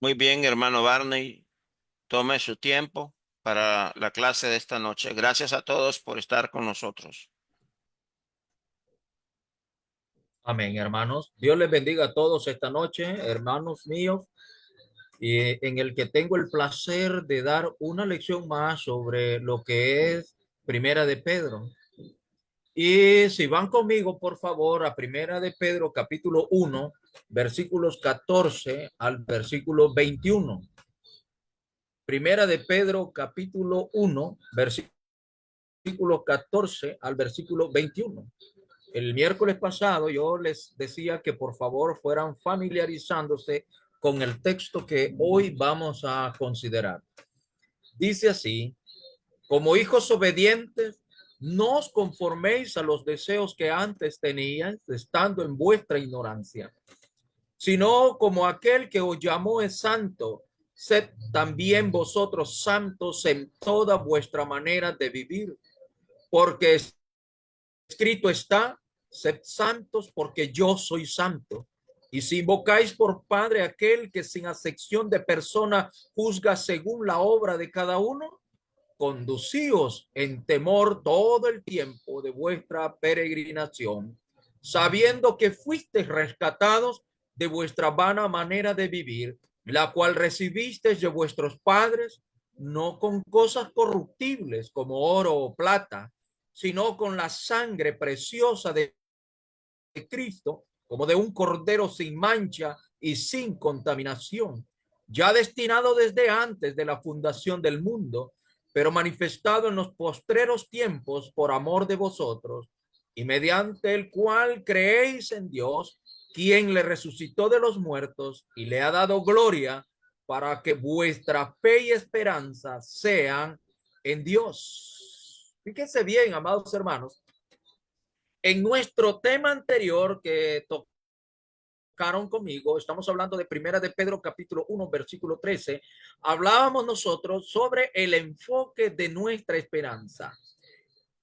Muy bien, hermano Barney. Tome su tiempo para la clase de esta noche. Gracias a todos por estar con nosotros. Amén, hermanos. Dios les bendiga a todos esta noche, hermanos míos, y en el que tengo el placer de dar una lección más sobre lo que es Primera de Pedro. Y si van conmigo, por favor, a Primera de Pedro, capítulo 1, versículos 14 al versículo 21. Primera de Pedro, capítulo 1, versículo 14 al versículo 21. El miércoles pasado yo les decía que por favor fueran familiarizándose con el texto que hoy vamos a considerar. Dice así: como hijos obedientes, no os conforméis a los deseos que antes teníais, estando en vuestra ignorancia, sino como aquel que os llamó es santo, sed también vosotros santos en toda vuestra manera de vivir, porque escrito está: sed santos porque yo soy santo. Y si invocáis por Padre aquel que sin acepción de persona juzga según la obra de cada uno, conducíos en temor todo el tiempo de vuestra peregrinación, sabiendo que fuisteis rescatados de vuestra vana manera de vivir, la cual recibisteis de vuestros padres, no con cosas corruptibles como oro o plata, sino con la sangre preciosa de Cristo, como de un cordero sin mancha y sin contaminación, ya destinado desde antes de la fundación del mundo, pero manifestado en los postreros tiempos por amor de vosotros, y mediante el cual creéis en Dios, quien le resucitó de los muertos y le ha dado gloria, para que vuestra fe y esperanza sean en Dios. Fíjense bien, amados hermanos, en nuestro tema anterior que tocaron conmigo, estamos hablando de Primera de Pedro capítulo 1 versículo 13, hablábamos nosotros sobre el enfoque de nuestra esperanza.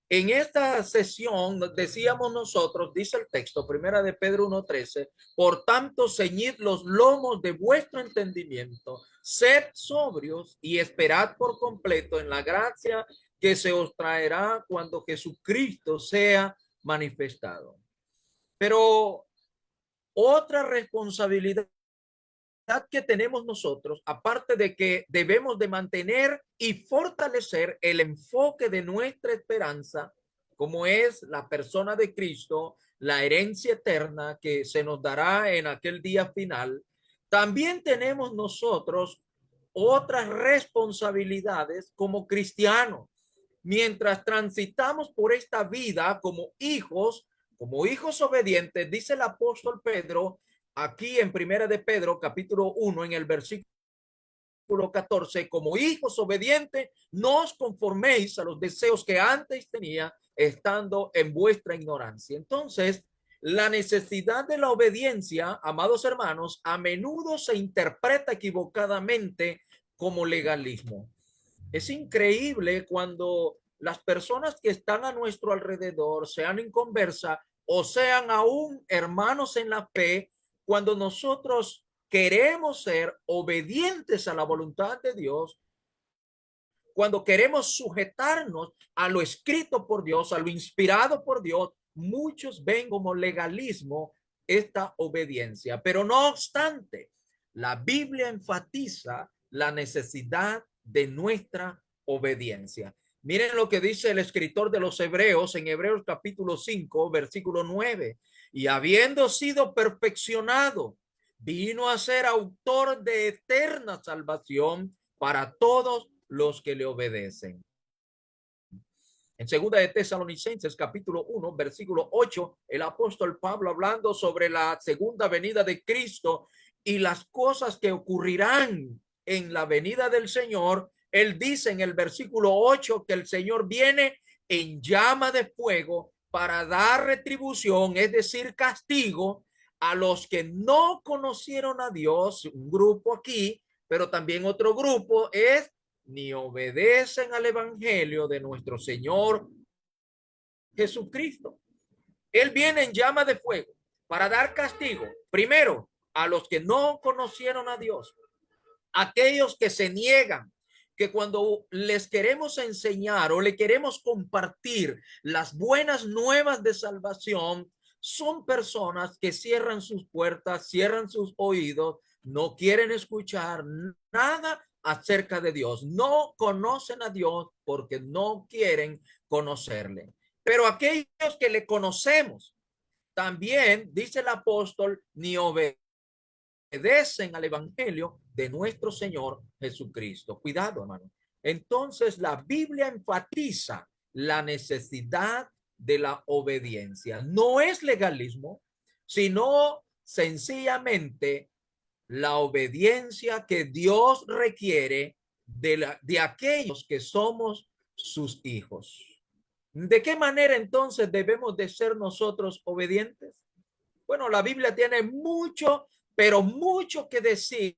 En esta sesión decíamos nosotros, dice el texto, Primera de Pedro 1:13, por tanto ceñid los lomos de vuestro entendimiento, sed sobrios y esperad por completo en la gracia que se os traerá cuando Jesucristo sea manifestado. Pero otra responsabilidad que tenemos nosotros, aparte de que debemos de mantener y fortalecer el enfoque de nuestra esperanza, como es la persona de Cristo, la herencia eterna que se nos dará en aquel día final, también tenemos nosotros otras responsabilidades como cristianos. Mientras transitamos por esta vida como hijos obedientes, dice el apóstol Pedro, aquí en Primera de Pedro, capítulo 1, en el versículo 14, como hijos obedientes, no os conforméis a los deseos que antes tenía, estando en vuestra ignorancia. Entonces, la necesidad de la obediencia, amados hermanos, a menudo se interpreta equivocadamente como legalismo. Es increíble cuando las personas que están a nuestro alrededor, sean en conversa o sean aún hermanos en la fe, cuando nosotros queremos ser obedientes a la voluntad de Dios, cuando queremos sujetarnos a lo escrito por Dios, a lo inspirado por Dios, muchos ven como legalismo esta obediencia. Pero no obstante, la Biblia enfatiza la necesidad de nuestra obediencia. Miren lo que dice el escritor de los Hebreos en Hebreos capítulo 5, versículo 9. Y habiendo sido perfeccionado, vino a ser autor de eterna salvación para todos los que le obedecen. En segunda de Tesalonicenses capítulo 1 versículo 8, el apóstol Pablo, hablando sobre la segunda venida de Cristo y las cosas que ocurrirán en la venida del Señor, él dice en el versículo 8 que el Señor viene en llama de fuego para dar retribución, es decir, castigo a los que no conocieron a Dios, un grupo aquí, pero también otro grupo es ni obedecen al evangelio de nuestro Señor Jesucristo. Él viene en llama de fuego para dar castigo, primero, a los que no conocieron a Dios, aquellos que se niegan, que cuando les queremos enseñar o le queremos compartir las buenas nuevas de salvación, son personas que cierran sus puertas, cierran sus oídos, no quieren escuchar nada acerca de Dios, no conocen a Dios porque no quieren conocerle. Pero aquellos que le conocemos, también dice el apóstol, ni obedecen al evangelio de nuestro Señor Jesucristo. Cuidado, hermano. Entonces la Biblia enfatiza la necesidad de la obediencia. No es legalismo, sino sencillamente la obediencia que Dios requiere de aquellos que somos sus hijos. ¿De qué manera entonces debemos de ser nosotros obedientes? Bueno, la Biblia tiene mucho, pero mucho que decir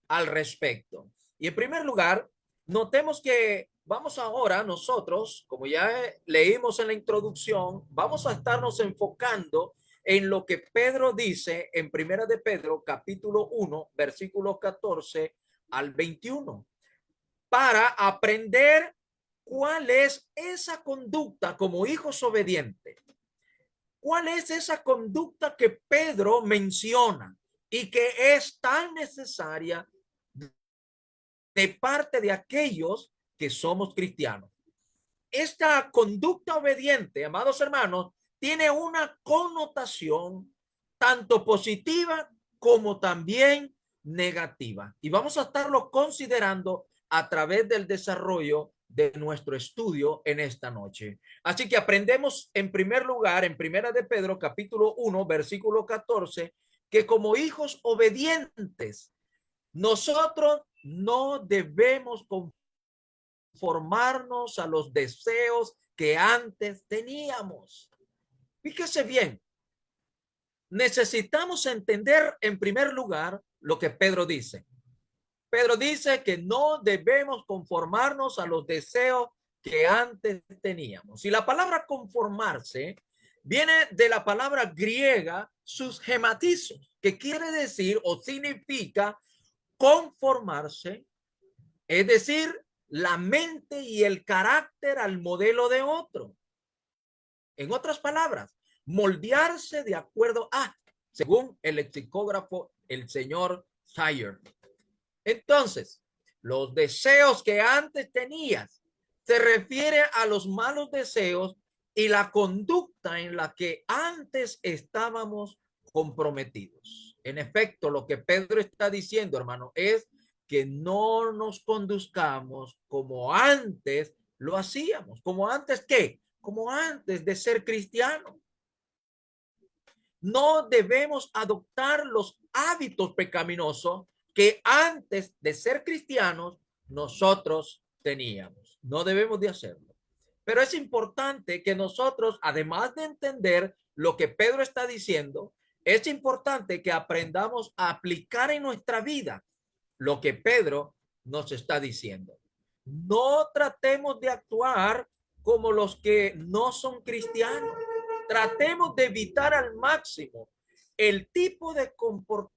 al respecto. Y en primer lugar, notemos que vamos ahora nosotros, como ya leímos en la introducción, vamos a estarnos enfocando en lo que Pedro dice en Primera de Pedro, capítulo 1, versículos 14 al 21, para aprender cuál es esa conducta como hijos obedientes. ¿Cuál es esa conducta que Pedro menciona y que es tan necesaria de parte de aquellos que somos cristianos? Esta conducta obediente, amados hermanos, tiene una connotación tanto positiva como también negativa. Y vamos a estarlo considerando a través del desarrollo de nuestro estudio en esta noche. Así que aprendemos en primer lugar, en Primera de Pedro, capítulo 1, versículo 14, que como hijos obedientes, nosotros no debemos conformarnos a los deseos que antes teníamos. Fíjese bien, necesitamos entender en primer lugar lo que Pedro dice. Pedro dice que no debemos conformarnos a los deseos que antes teníamos. Y la palabra conformarse viene de la palabra griega susgematizo, que quiere decir o significa conformarse, es decir, la mente y el carácter al modelo de otro. En otras palabras, moldearse de acuerdo a, según el lexicógrafo, el señor Sayer. Entonces, los deseos que antes tenías se refiere a los malos deseos y la conducta en la que antes estábamos comprometidos. En efecto, lo que Pedro está diciendo, hermano, es que no nos conduzcamos como antes lo hacíamos. ¿Como antes qué? Como antes de ser cristiano. No debemos adoptar los hábitos pecaminosos que antes de ser cristianos nosotros teníamos. No debemos de hacerlo. Pero es importante que nosotros, además de entender lo que Pedro está diciendo, es importante que aprendamos a aplicar en nuestra vida lo que Pedro nos está diciendo. No tratemos de actuar como los que no son cristianos. Tratemos de evitar al máximo el tipo de comportamiento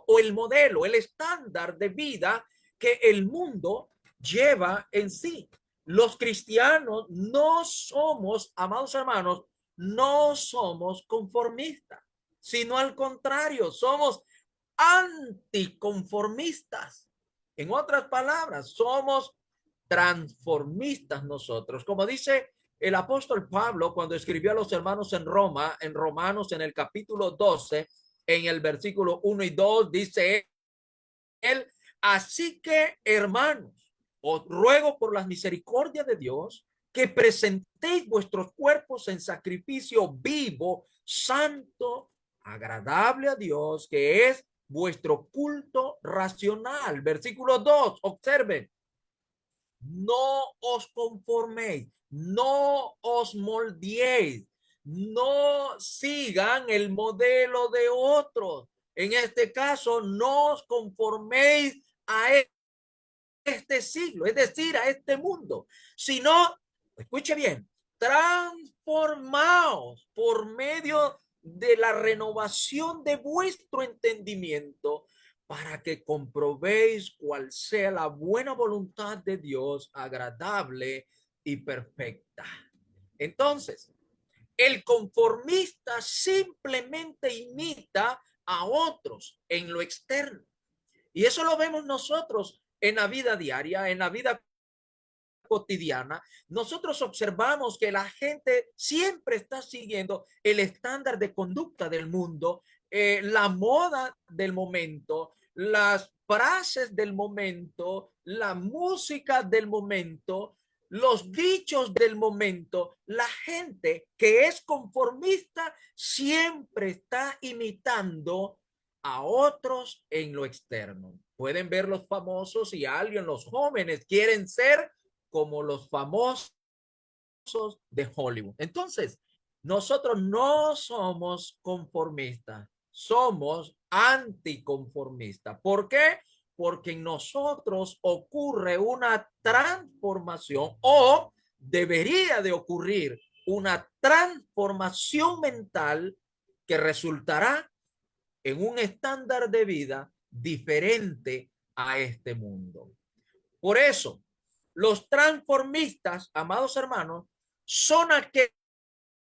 o el modelo, el estándar de vida que el mundo lleva en sí. Los cristianos no somos, amados hermanos, no somos conformistas, sino al contrario, somos anticonformistas. En otras palabras, somos transformistas nosotros. Como dice el apóstol Pablo cuando escribió a los hermanos en Roma, en Romanos, en el capítulo 12, en el versículo 1 y 2, dice él, así que hermanos, os ruego por las misericordias de Dios que presentéis vuestros cuerpos en sacrificio vivo, santo, agradable a Dios, que es vuestro culto racional. Versículo 2, observen, no os conforméis, no os moldeéis, no sigan el modelo de otros. En este caso, no os conforméis a este siglo, es decir, a este mundo, sino, escuche bien, transformaos por medio de la renovación de vuestro entendimiento para que comprobéis cuál sea la buena voluntad de Dios, agradable y perfecta. Entonces, el conformista simplemente imita a otros en lo externo. Y eso lo vemos nosotros en la vida diaria, en la vida cotidiana. Nosotros observamos que la gente siempre está siguiendo el estándar de conducta del mundo, la moda del momento, las frases del momento, la música del momento, los dichos del momento. La gente que es conformista siempre está imitando a otros en lo externo. Pueden ver los famosos y alguien, los jóvenes quieren ser como los famosos de Hollywood. Entonces, nosotros no somos conformistas, somos anticonformistas. ¿Por qué? Porque en nosotros ocurre una transformación o debería de ocurrir una transformación mental que resultará en un estándar de vida diferente a este mundo. Por eso, los transformistas, amados hermanos, son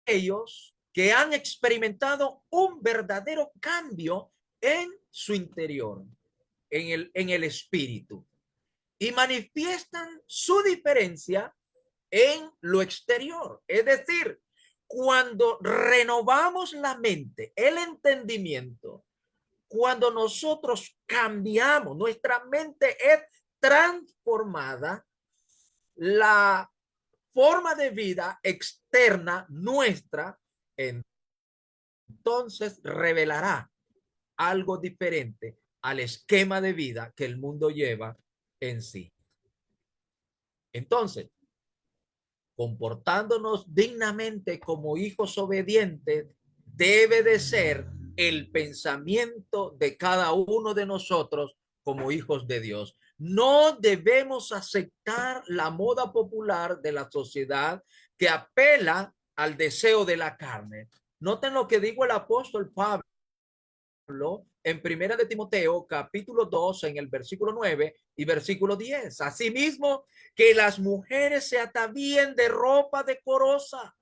aquellos que han experimentado un verdadero cambio en su interior, en el espíritu, y manifiestan su diferencia en lo exterior. Es decir, cuando renovamos la mente, el entendimiento, cuando nosotros cambiamos, nuestra mente es transformada, la forma de vida externa nuestra, entonces revelará algo diferente al esquema de vida que el mundo lleva en sí. Entonces, comportándonos dignamente como hijos obedientes debe de ser el pensamiento de cada uno de nosotros como hijos de Dios. No debemos aceptar la moda popular de la sociedad que apela al deseo de la carne. Noten lo que dijo el apóstol Pablo en Primera de Timoteo, capítulo 2, en el versículo 9 y versículo 10. Asimismo, que las mujeres se atavíen de ropa decorosa,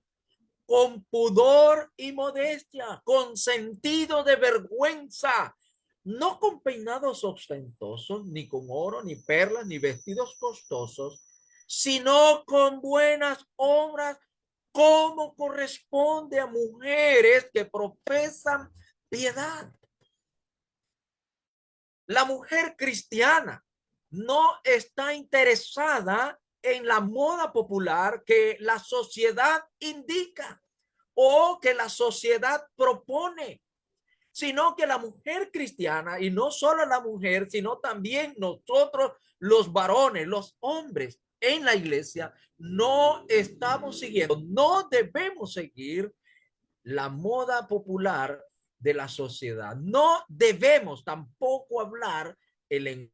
con pudor y modestia, con sentido de vergüenza, no con peinados ostentosos, ni con oro, ni perlas, ni vestidos costosos, sino con buenas obras, como corresponde a mujeres que profesan piedad. La mujer cristiana no está interesada en la moda popular que la sociedad indica o que la sociedad propone, sino que la mujer cristiana, y no solo la mujer, sino también nosotros los varones, los hombres en la iglesia, no estamos siguiendo, no debemos seguir la moda popular de la sociedad. No debemos tampoco hablar el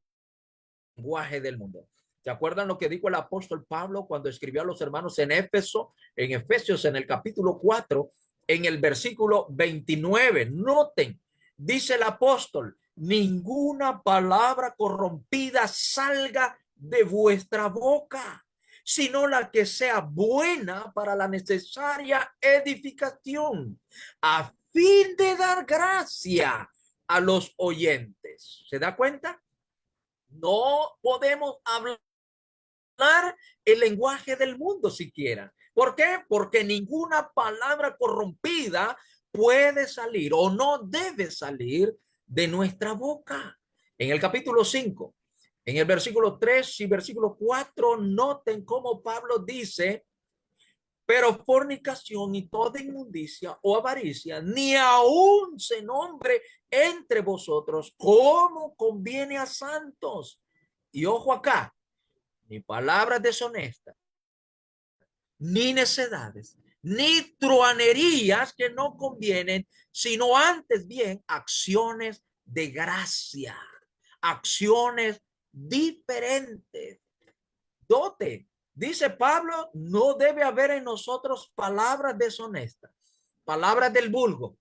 lenguaje del mundo. ¿Se acuerdan lo que dijo el apóstol Pablo cuando escribió a los hermanos en Éfeso, en Efesios, en el capítulo 4, en el versículo 29? Noten, dice el apóstol, ninguna palabra corrompida salga de vuestra boca, sino la que sea buena para la necesaria edificación, a fin de dar gracia a los oyentes. ¿Se da cuenta? No podemos hablar el lenguaje del mundo siquiera. ¿Por qué? Porque ninguna palabra corrompida puede salir o no debe salir de nuestra boca. En el capítulo 5, en el versículo 3 y versículo 4, noten cómo Pablo dice, pero fornicación y toda inmundicia o avaricia, ni aún se nombre entre vosotros como conviene a santos. Y ojo acá, ni palabras deshonestas, ni necedades, ni truanerías que no convienen, sino antes bien acciones de gracia, acciones diferentes. Dote, dice Pablo, no debe haber en nosotros palabras deshonestas, palabras del vulgo,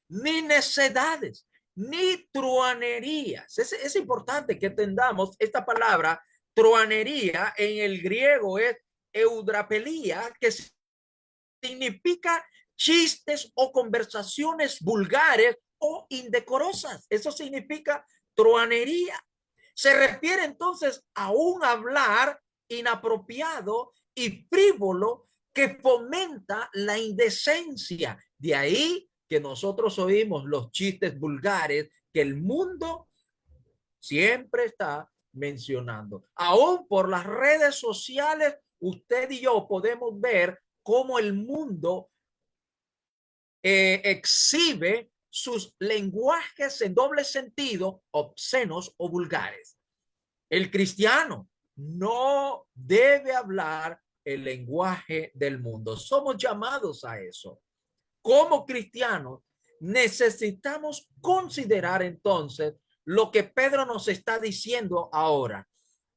ni necedades. ni truanerías. Es importante que entendamos esta palabra truanería. En el griego es eudrapelía, que significa chistes o conversaciones vulgares o indecorosas. Eso significa truanería. Se refiere entonces a un hablar inapropiado y frívolo que fomenta la indecencia. De ahí que nosotros oímos los chistes vulgares que el mundo siempre está mencionando. Aún por las redes sociales, usted y yo podemos ver cómo el mundo exhibe sus lenguajes en doble sentido, obscenos o vulgares. El cristiano no debe hablar el lenguaje del mundo. Somos llamados a eso. Como cristianos, necesitamos considerar entonces lo que Pedro nos está diciendo ahora,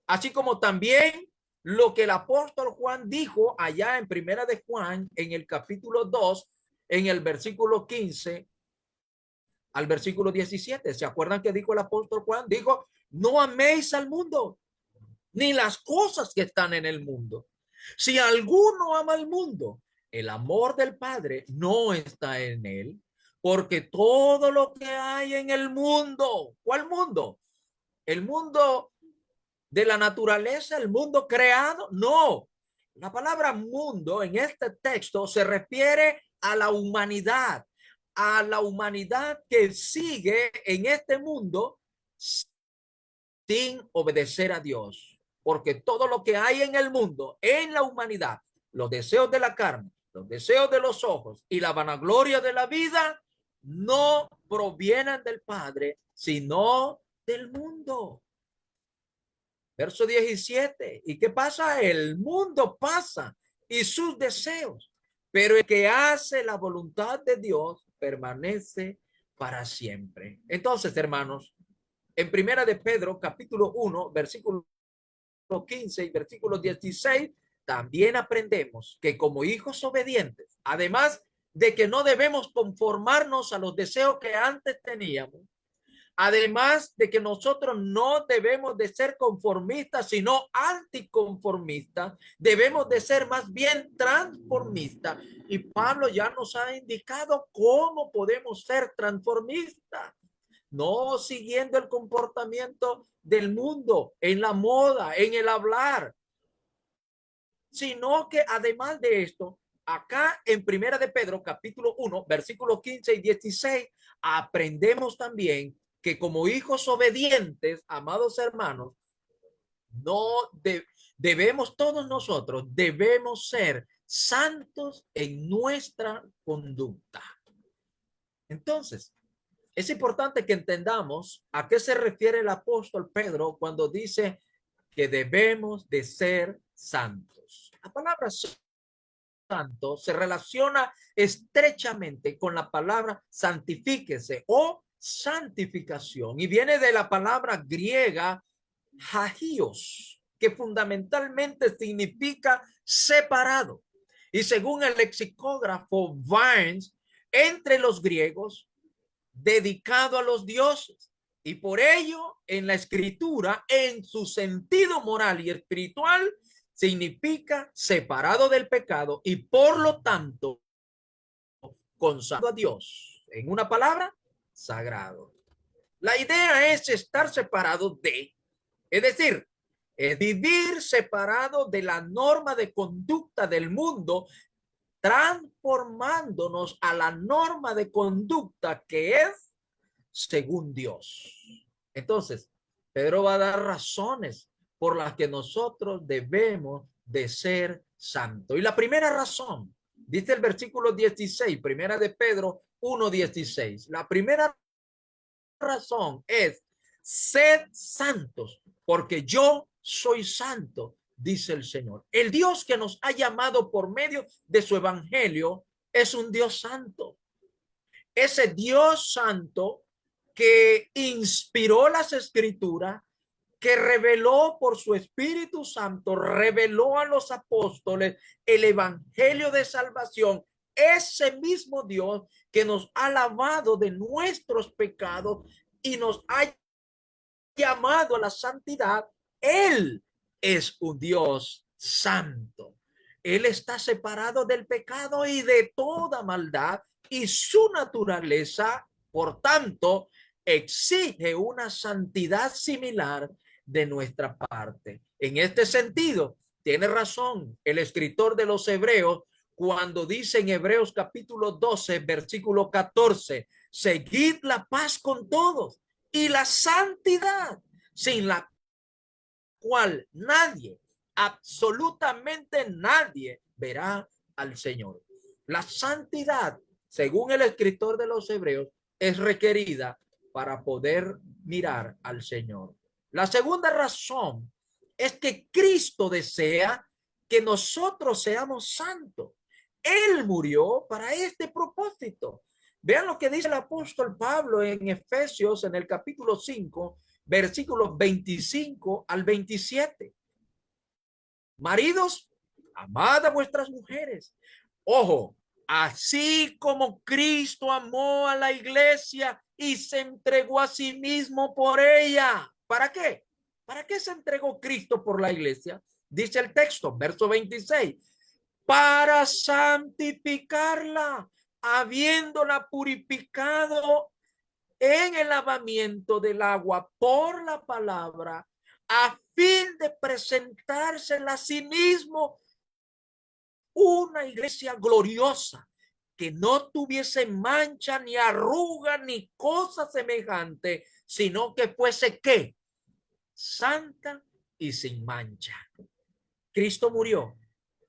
así como también lo que el apóstol Juan dijo allá en Primera de Juan, en el capítulo 2, en el versículo 15 al versículo 17. ¿Se acuerdan que dijo el apóstol Juan? Dijo, no améis al mundo, ni las cosas que están en el mundo. Si alguno ama al mundo, el amor del Padre no está en él, porque todo lo que hay en el mundo, ¿cuál mundo? El mundo de la naturaleza, el mundo creado, no. La palabra mundo en este texto se refiere a la humanidad que sigue en este mundo sin obedecer a Dios, porque todo lo que hay en el mundo, en la humanidad, los deseos de la carne, los deseos de los ojos y la vanagloria de la vida, no provienen del Padre, sino del mundo. Verso 17. ¿Y qué pasa? El mundo pasa y sus deseos, pero el que hace la voluntad de Dios permanece para siempre. Entonces, hermanos, en Primera de Pedro, capítulo 1, versículo 15 y versículo 16, también aprendemos que como hijos obedientes, además de que no debemos conformarnos a los deseos que antes teníamos, además de que nosotros no debemos de ser conformistas, sino anticonformistas, debemos de ser más bien transformistas. Y Pablo ya nos ha indicado cómo podemos ser transformistas, no siguiendo el comportamiento del mundo, en la moda, en el hablar, sino que además de esto, acá en Primera de Pedro, capítulo 1, versículos 15 y 16, aprendemos también que como hijos obedientes, amados hermanos, no debemos todos nosotros, debemos ser santos en nuestra conducta. Entonces, es importante que entendamos a qué se refiere el apóstol Pedro cuando dice que debemos de ser santos. La palabra santo se relaciona estrechamente con la palabra santifíquese o santificación y viene de la palabra griega hagios, que fundamentalmente significa separado. Y según el lexicógrafo Vines, entre los griegos, dedicado a los dioses. Y por ello, en la escritura, en su sentido moral y espiritual, significa separado del pecado y por lo tanto consagrado a Dios. En una palabra, sagrado. La idea es estar separado de, es decir, vivir separado de la norma de conducta del mundo, transformándonos a la norma de conducta que es según Dios. Entonces, Pedro va a dar razones por las que nosotros debemos de ser santos. Y la primera razón, dice el versículo 16, primera de Pedro 1:16. La primera razón es, sed santos, porque yo soy santo, dice el Señor. El Dios que nos ha llamado por medio de su evangelio es un Dios santo. Ese Dios santo que inspiró las escrituras, que reveló por su Espíritu Santo, reveló a los apóstoles el evangelio de salvación, ese mismo Dios que nos ha lavado de nuestros pecados y nos ha llamado a la santidad, Él es un Dios santo. Él está separado del pecado y de toda maldad, y su naturaleza, por tanto, exige una santidad similar de nuestra parte. En este sentido, tiene razón el escritor de los Hebreos cuando dice en Hebreos capítulo 12, versículo 14, seguid la paz con todos y la santidad, sin la cual nadie, absolutamente nadie, verá al Señor. La santidad, según el escritor de los Hebreos, es requerida para poder mirar al Señor. La segunda razón es que Cristo desea que nosotros seamos santos. Él murió para este propósito. Vean lo que dice el apóstol Pablo en Efesios en el capítulo 5, versículos 25 al 27. Maridos, amad a vuestras mujeres. Ojo, así como Cristo amó a la iglesia y se entregó a sí mismo por ella. ¿Para qué? ¿Para qué se entregó Cristo por la iglesia? Dice el texto, verso 26, para santificarla, habiéndola purificado en el lavamiento del agua por la palabra, a fin de presentársela a sí mismo una iglesia gloriosa, que no tuviese mancha, ni arruga, ni cosa semejante, sino que fuese ¿qué? Santa y sin mancha. Cristo murió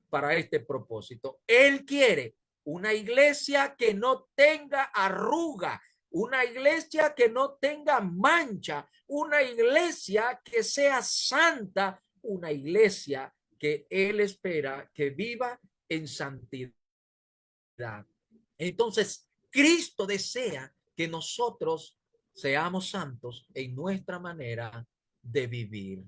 para este propósito. Él quiere una iglesia que no tenga arruga, una iglesia que no tenga mancha, una iglesia que sea santa, una iglesia que Él espera que viva en santidad. Entonces, Cristo desea que nosotros seamos santos en nuestra manera de vivir.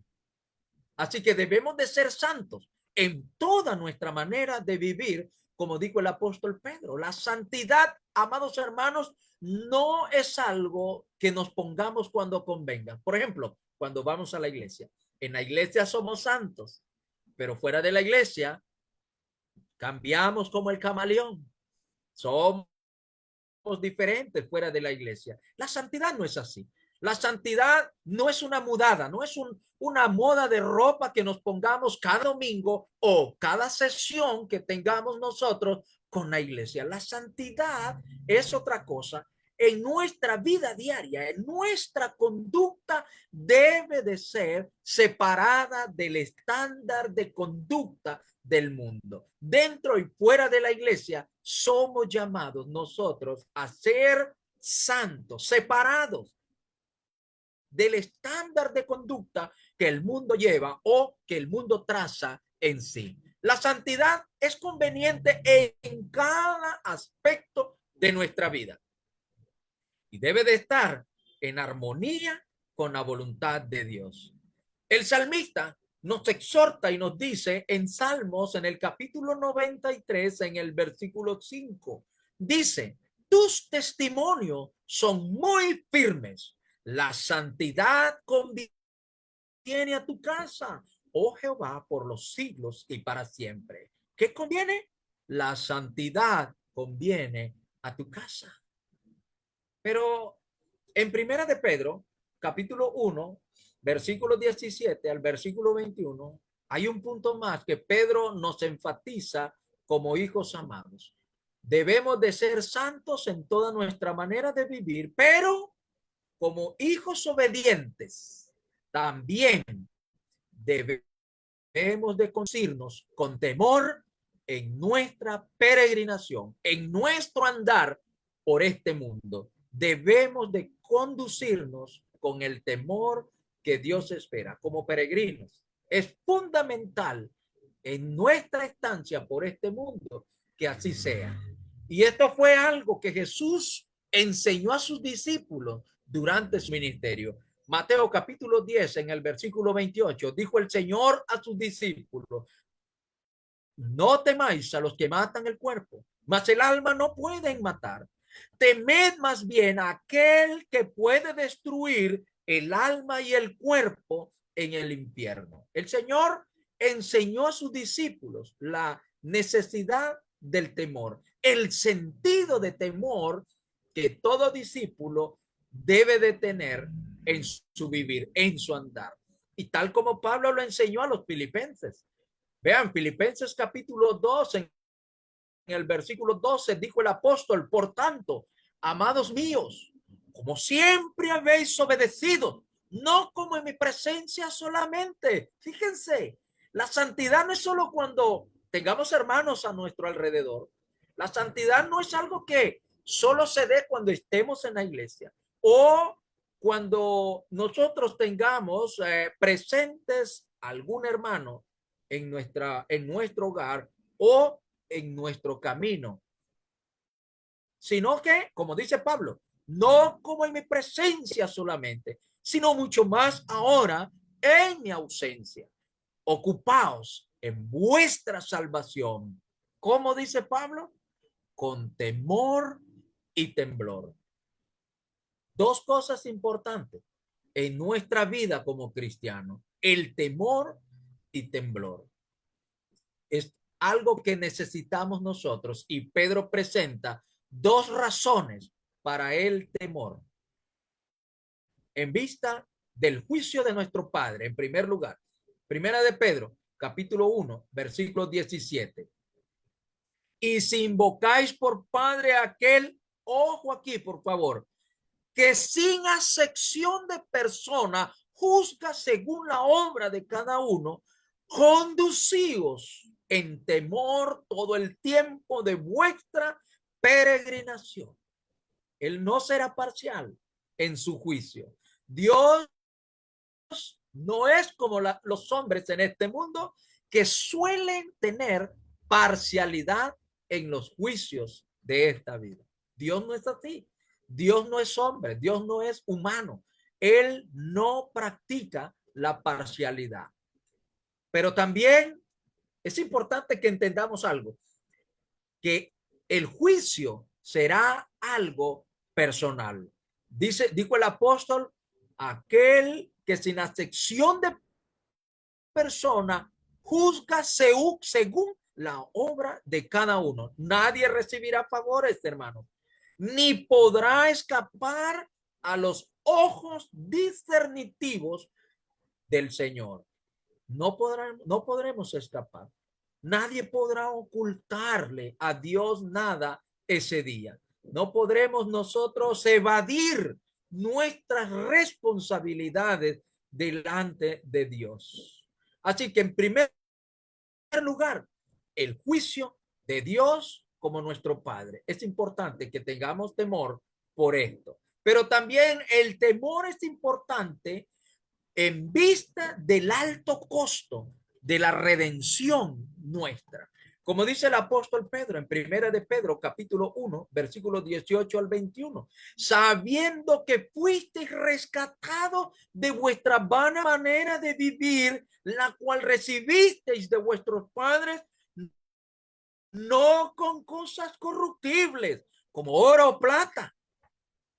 Así que debemos de ser santos en toda nuestra manera de vivir, como dijo el apóstol Pedro. La santidad, amados hermanos, no es algo que nos pongamos cuando convenga. Por ejemplo, cuando vamos a la iglesia. En la iglesia somos santos, pero fuera de la iglesia cambiamos como el camaleón. Somos diferentes fuera de la iglesia. La santidad no es así. La santidad no es una mudada, no es una moda de ropa que nos pongamos cada domingo o cada sesión que tengamos nosotros con la iglesia. La santidad es otra cosa. En nuestra vida diaria, en nuestra conducta debe de ser separada del estándar de conducta del mundo. Dentro y fuera de la iglesia somos llamados nosotros a ser santos, separados del estándar de conducta que el mundo lleva o que el mundo traza en sí. La santidad es conveniente en cada aspecto de nuestra vida y debe de estar en armonía con la voluntad de Dios. El salmista nos exhorta y nos dice en Salmos, en el capítulo 93, en el versículo 5, dice, tus testimonios son muy firmes, la santidad conviene a tu casa, oh Jehová, por los siglos y para siempre. ¿Qué conviene? La santidad conviene a tu casa. Pero en Primera de Pedro, capítulo 1, versículo 17 al versículo 21, hay un punto más que Pedro nos enfatiza como hijos amados. Debemos de ser santos en toda nuestra manera de vivir, pero como hijos obedientes, también debemos de conducirnos con temor en nuestra peregrinación, en nuestro andar por este mundo. Debemos de conducirnos con el temor que Dios espera como peregrinos. Es fundamental en nuestra estancia por este mundo que así sea. Y esto fue algo que Jesús enseñó a sus discípulos durante su ministerio. Mateo capítulo 10, en el versículo 28, dijo el Señor a sus discípulos, No temáis a los que matan el cuerpo, mas el alma no pueden matar. Temed más bien a aquel que puede destruir el alma y el cuerpo en el infierno. El Señor enseñó a sus discípulos la necesidad del temor, el sentido de temor que todo discípulo debe de tener en su vivir, en su andar. Y tal como Pablo lo enseñó a los filipenses. Vean, Filipenses capítulo 2, en el versículo 12, dijo el apóstol: por tanto, amados míos, como siempre habéis obedecido, no como en mi presencia solamente. Fíjense, la santidad no es solo cuando tengamos hermanos a nuestro alrededor. La santidad no es algo que solo se dé cuando estemos en la iglesia o cuando nosotros tengamos presentes algún hermano en nuestro hogar o en nuestro camino, sino que, como dice Pablo, no como en mi presencia solamente, sino mucho más ahora en mi ausencia. Ocupaos en vuestra salvación. ¿Cómo dice Pablo? Con temor y temblor. Dos cosas importantes en nuestra vida como cristianos: el temor y temblor. Es algo que necesitamos nosotros, y Pedro presenta dos razones para el temor en vista del juicio de nuestro Padre. En primer lugar, primera de Pedro, capítulo 1, versículo 17. Y si invocáis por Padre aquel, ojo aquí por favor, que sin acepción de persona juzga según la obra de cada uno, conducíos en temor todo el tiempo de vuestra peregrinación. Él no será parcial en su juicio. Dios no es como los hombres en este mundo, que suelen tener parcialidad en los juicios de esta vida. Dios no es así. Dios no es hombre, Dios no es humano. Él no practica la parcialidad. Pero también es importante que entendamos algo, que el juicio será algo personal. Dijo el apóstol: aquel que sin acepción de persona juzga según la obra de cada uno. Nadie recibirá favores, hermanos, ni podrá escapar a los ojos discernitivos del Señor. No podremos escapar. Nadie podrá ocultarle a Dios nada ese día. No podremos nosotros evadir nuestras responsabilidades delante de Dios. Así que en primer lugar, el juicio de Dios como nuestro Padre. Es importante que tengamos temor por esto. Pero también el temor es importante en vista del alto costo de la redención nuestra. Como dice el apóstol Pedro en primera de Pedro, capítulo 1, versículos 18 al 21, sabiendo que fuisteis rescatados de vuestra vana manera de vivir, la cual recibisteis de vuestros padres, no con cosas corruptibles, como oro o plata,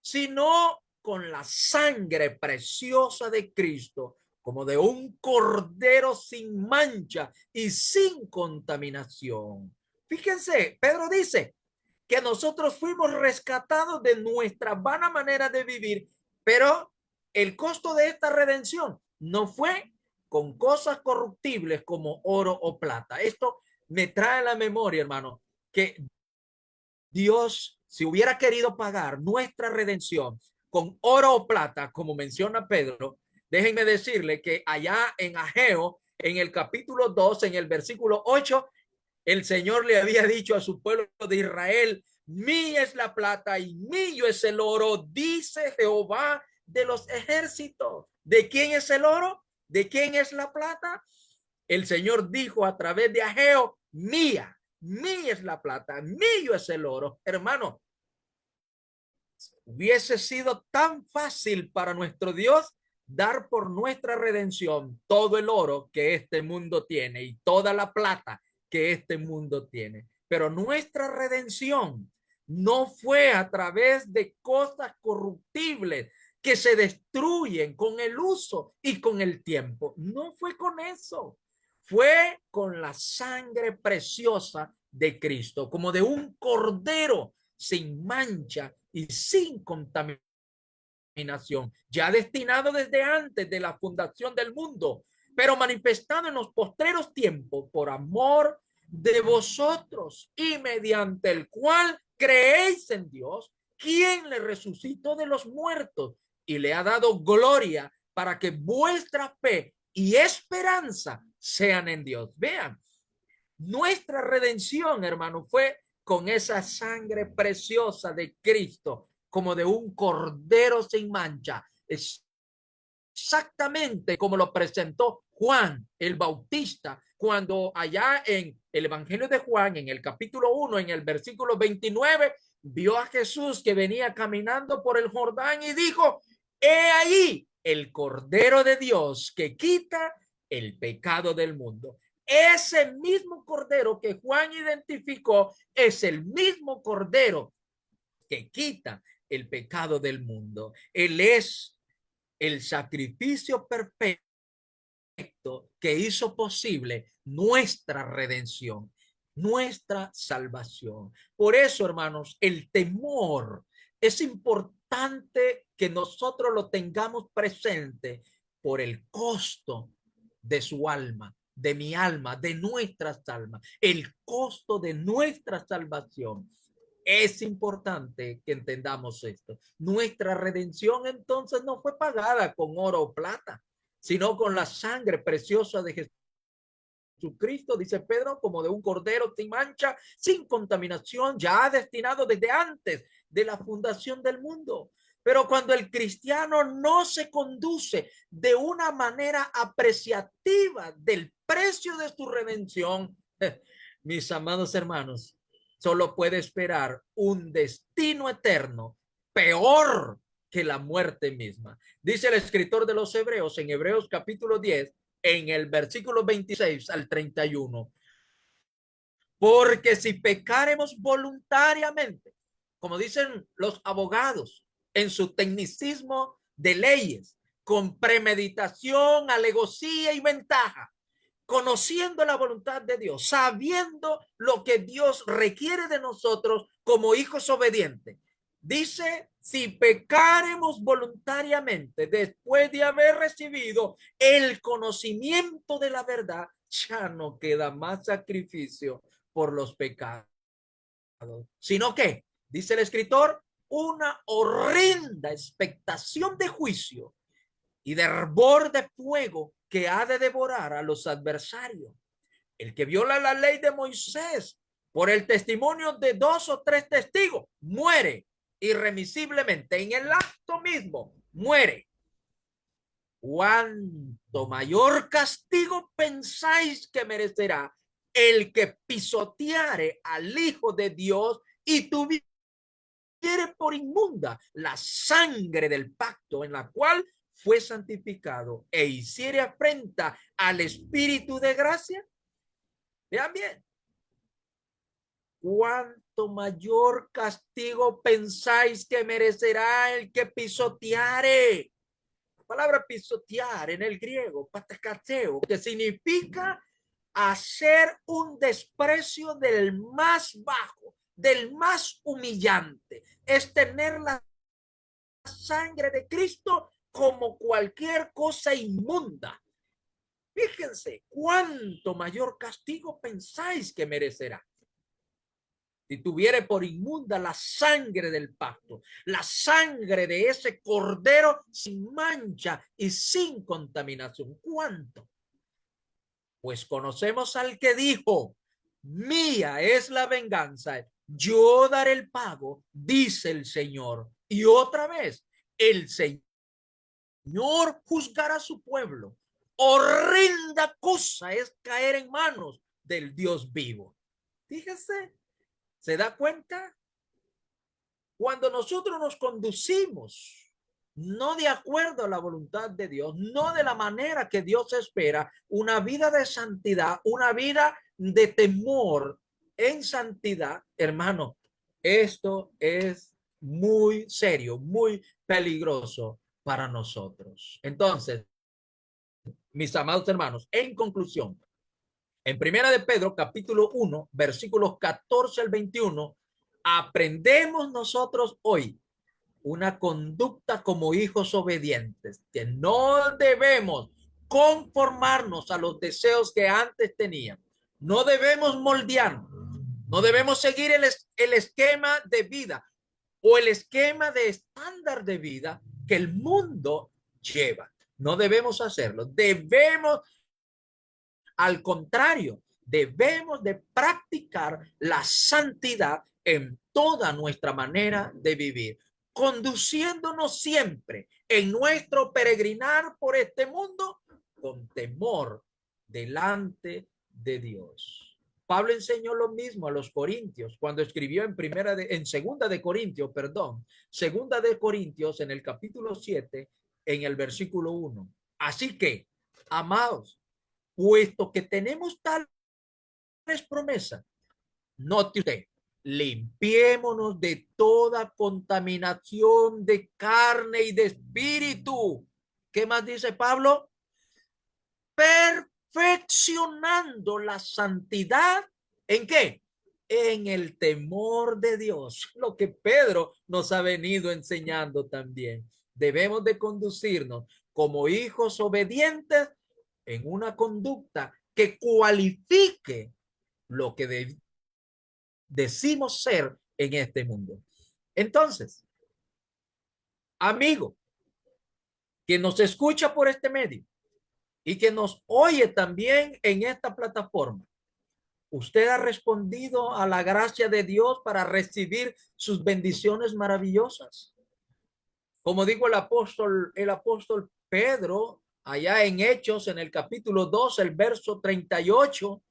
sino con la sangre preciosa de Cristo, como de un cordero sin mancha y sin contaminación. Fíjense, Pedro dice que nosotros fuimos rescatados de nuestra vana manera de vivir, pero el costo de esta redención no fue con cosas corruptibles como oro o plata. Esto me trae a la memoria, hermano, que Dios, si hubiera querido pagar nuestra redención con oro o plata, como menciona Pedro, déjenme decirle que allá en Ageo, en el capítulo 2, en el versículo 8, el Señor le había dicho a su pueblo de Israel: mía es la plata y mío es el oro, dice Jehová de los ejércitos. ¿De quién es el oro? ¿De quién es la plata? El Señor dijo a través de Ageo: mía es la plata, mío es el oro. Hermano, hubiese sido tan fácil para nuestro Dios dar por nuestra redención todo el oro que este mundo tiene y toda la plata que este mundo tiene. Pero nuestra redención no fue a través de cosas corruptibles que se destruyen con el uso y con el tiempo. No fue con eso. Fue con la sangre preciosa de Cristo, como de un cordero sin mancha y sin contaminación, ya destinado desde antes de la fundación del mundo, pero manifestado en los postreros tiempos por amor de vosotros y mediante el cual creéis en Dios, quien le resucitó de los muertos y le ha dado gloria para que vuestra fe y esperanza sean en Dios. Vean, nuestra redención, hermano, fue con esa sangre preciosa de Cristo, como de un cordero sin mancha. Es exactamente como lo presentó Juan el Bautista cuando allá en el Evangelio de Juan, en el capítulo 1, en el versículo 29, vio a Jesús que venía caminando por el Jordán y dijo: he ahí el Cordero de Dios que quita el pecado del mundo. Ese mismo Cordero que Juan identificó es el mismo Cordero que quita el pecado del mundo. Él es el sacrificio perfecto que hizo posible nuestra redención, nuestra salvación. Por eso, hermanos, el temor es importante que nosotros lo tengamos presente por el costo de su alma, de mi alma, de nuestras almas, el costo de nuestra salvación. Es importante que entendamos esto. Nuestra redención entonces no fue pagada con oro o plata, sino con la sangre preciosa de Jesucristo, dice Pedro, como de un cordero sin mancha, sin contaminación, ya destinado desde antes de la fundación del mundo. Pero cuando el cristiano no se conduce de una manera apreciativa del precio de su redención, mis amados hermanos, solo puede esperar un destino eterno peor que la muerte misma. Dice el escritor de los Hebreos en Hebreos capítulo 10, en el versículo 26 al 31. Porque si pecaremos voluntariamente, como dicen los abogados en su tecnicismo de leyes, con premeditación, alevosía y ventaja, conociendo la voluntad de Dios, sabiendo lo que Dios requiere de nosotros como hijos obedientes. Dice, si pecaremos voluntariamente después de haber recibido el conocimiento de la verdad, ya no queda más sacrificio por los pecados, sino que, dice el escritor, una horrenda expectación de juicio y de hervor de fuego que ha de devorar a los adversarios. El que viola la ley de Moisés por el testimonio de 2 o 3 testigos muere irremisiblemente en el acto mismo, muere. ¿Cuánto mayor castigo pensáis que merecerá el que pisoteare al Hijo de Dios y tuviere por inmunda la sangre del pacto en la cual fue santificado e hiciere afrenta al Espíritu de gracia? Vean bien. ¿Cuánto mayor castigo pensáis que merecerá el que pisoteare? La palabra pisotear en el griego, patacateo, que significa hacer un desprecio del más bajo, del más humillante. Es tener la sangre de Cristo como cualquier cosa inmunda. Fíjense, cuánto mayor castigo pensáis que merecerá si tuviere por inmunda la sangre del pacto, la sangre de ese cordero sin mancha y sin contaminación. ¿Cuánto? Pues conocemos al que dijo, mía es la venganza, yo daré el pago, dice el Señor. Y otra vez, el Señor juzgará a su pueblo. Horrenda cosa es caer en manos del Dios vivo. Fíjese, ¿se da cuenta? Cuando nosotros nos conducimos no de acuerdo a la voluntad de Dios, no de la manera que Dios espera, una vida de santidad, una vida de temor en santidad, hermano, esto es muy serio, muy peligroso para nosotros. Entonces, mis amados hermanos, en conclusión, en Primera de Pedro, capítulo 1, versículos 14 al 21, aprendemos nosotros hoy una conducta como hijos obedientes, que no debemos conformarnos a los deseos que antes teníamos. No debemos moldearnos, no debemos seguir el esquema de vida o el esquema de estándar de vida que el mundo lleva. No debemos hacerlo. Debemos, al contrario, debemos de practicar la santidad en toda nuestra manera de vivir, conduciéndonos siempre en nuestro peregrinar por este mundo con temor delante de Dios. Pablo enseñó lo mismo a los corintios cuando escribió en segunda de Corintios, perdón, segunda de Corintios en el capítulo 7, en el versículo 1. Así que, amados, puesto que tenemos tales promesas, note usted, limpiémonos de toda contaminación de carne y de espíritu. ¿Qué más dice Pablo? Perfeccionando la santidad. ¿En qué? En el temor de Dios. Lo que Pedro nos ha venido enseñando también. Debemos de conducirnos como hijos obedientes en una conducta que cualifique lo que decimos ser en este mundo. Entonces, amigo, que nos escucha por este medio y que nos oye también en esta plataforma, usted ha respondido a la gracia de Dios para recibir sus bendiciones maravillosas. Como dijo el apóstol Pedro, allá en Hechos, en el capítulo 2, el verso 38,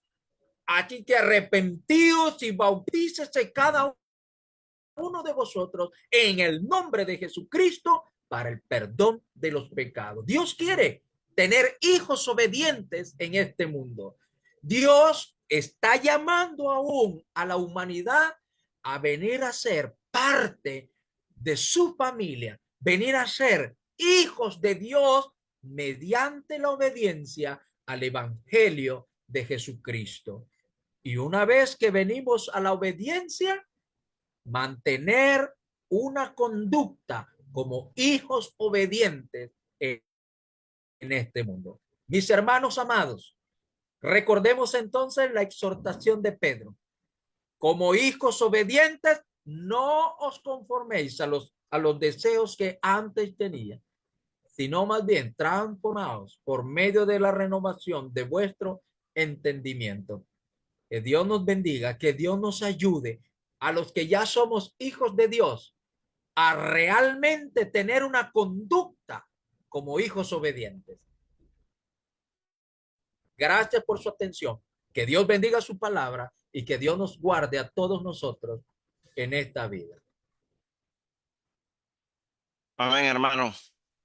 aquí que arrepentíos y bautícese cada uno de vosotros en el nombre de Jesucristo para el perdón de los pecados. Dios quiere tener hijos obedientes en este mundo. Dios está llamando aún a la humanidad a venir a ser parte de su familia, venir a ser hijos de Dios mediante la obediencia al evangelio de Jesucristo. Y una vez que venimos a la obediencia, mantener una conducta como hijos obedientes en este mundo. Mis hermanos amados, recordemos entonces la exhortación de Pedro. Como hijos obedientes, no os conforméis a los deseos que antes tenía, sino más bien transformaos por medio de la renovación de vuestro entendimiento. Que Dios nos bendiga, que Dios nos ayude a los que ya somos hijos de Dios a realmente tener una conducta como hijos obedientes. Gracias por su atención. Que Dios bendiga su palabra y que Dios nos guarde a todos nosotros en esta vida. Amén, hermano.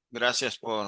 Gracias por